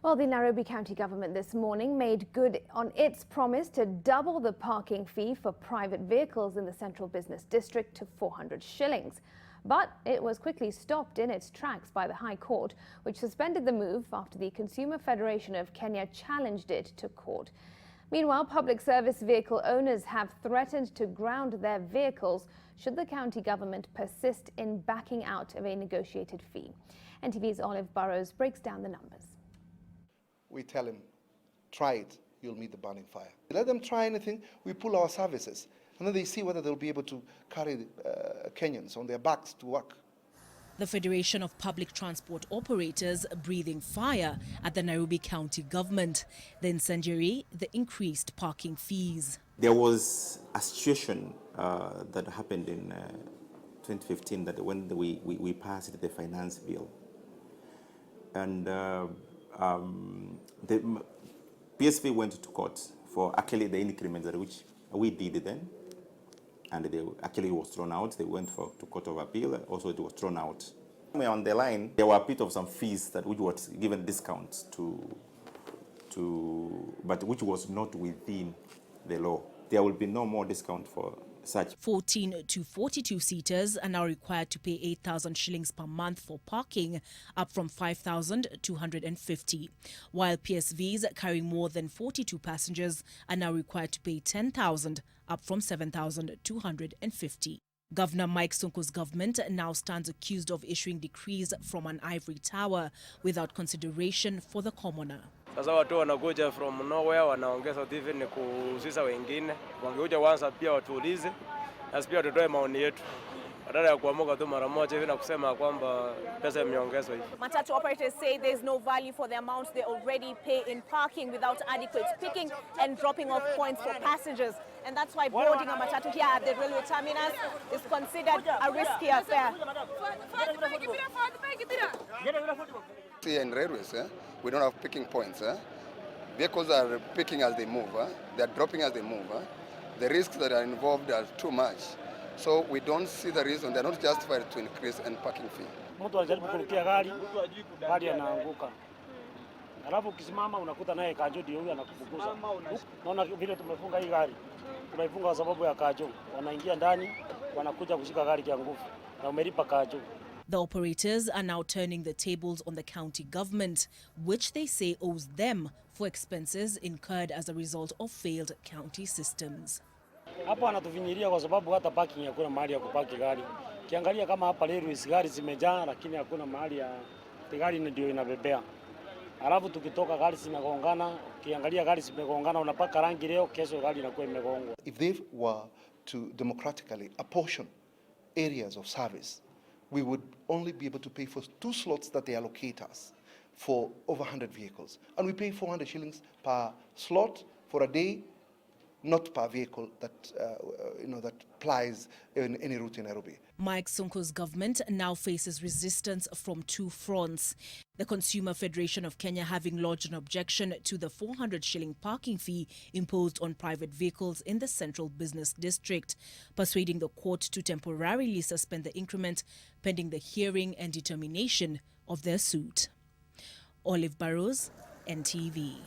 Well, the Nairobi County government this morning made good on its promise to double the parking fee for private vehicles in the central business district to 400 shillings. But it was quickly stopped in its tracks by the High Court, which suspended the move after the Consumer Federation of Kenya challenged it to court. Meanwhile, public service vehicle owners have threatened to ground their vehicles should the county government persist in backing out of a negotiated fee. NTV's Olive Burrows breaks down the numbers. We tell them, try it, you'll meet the burning fire. Let them try anything, we pull our services, and then they see whether they'll be able to carry Kenyans on their backs to work. The Federation of Public Transport Operators breathing fire at the Nairobi County government. The incendiary, the increased parking fees. There was a situation that happened in 2015 that when we passed the finance bill. And the PSV went to court for actually the increments that which we did then, and they actually was thrown out. They went to court of appeal, also it was thrown out. On the line, there were a bit of some fees that which was given discounts but which was not within the law. There will be no more discount for such. 14 to 42 seaters are now required to pay 8,000 shillings per month for parking, up from 5,250, while PSVs carrying more than 42 passengers are now required to pay 10,000, up from 7,250. Governor Mike Sonko's government now stands accused of issuing decrees from an ivory tower without consideration for the commoner. Sasa watu wanakuja from nowhere wanaongeza even ni kuhusisha wengine. Wangekuja kwanza pia watuulize na pia tutoe maoni yetu. Badala ya kuamuka tu mara moja hivi na kusema kwamba pesa imeongezwa hivi. Matatu operators say there is no value for the amount they already pay in parking without adequate picking and dropping off points for passengers. And that's why boarding a matatu here at the railway terminus is considered a risky affair. Here in railways, we don't have picking points. Vehicles are picking as they move. They are dropping as they move. The risks that are involved are too much. So we don't see the reason, they're not justified to increase in parking fee. Mtu anajaribu kurukia gari anaanguka. Alafu ukisimama unakuta naye kajo ndio huyu anakufukuza. Naona vile tumefunga hii gari. Tunaifunga kwa sababu ya kajo. Wanaingia ndani, wanakuja kushika gari kwa nguvu. Na umelipa kajo. The operators are now turning the tables on the county government, which they say owes them for expenses incurred as a result of failed county systems. Hapo anatuvinyiria kwa sababu hata parking hakuna mahali ya kupaki gari. Kiangalia kama hapa railways gari zimejaa lakini hakuna mahali ya gari ndio inabebea. Alafu tukitoka gari zinagongana, kiangalia gari zimegongana unapaka rangi leo kesho gari inakuwa imegongwa. If they were to democratically apportion areas of service, we would only be able to pay for 2 slots that they allocate us for over 100 vehicles. And we pay 400 shillings per slot for a day, not per vehicle that that plies in any route in Nairobi. Mike Sonko's government now faces resistance from 2 fronts. The Consumer Federation of Kenya having lodged an objection to the 400 shilling parking fee imposed on private vehicles in the central business district, persuading the court to temporarily suspend the increment pending the hearing and determination of their suit. Olive Burrows, NTV.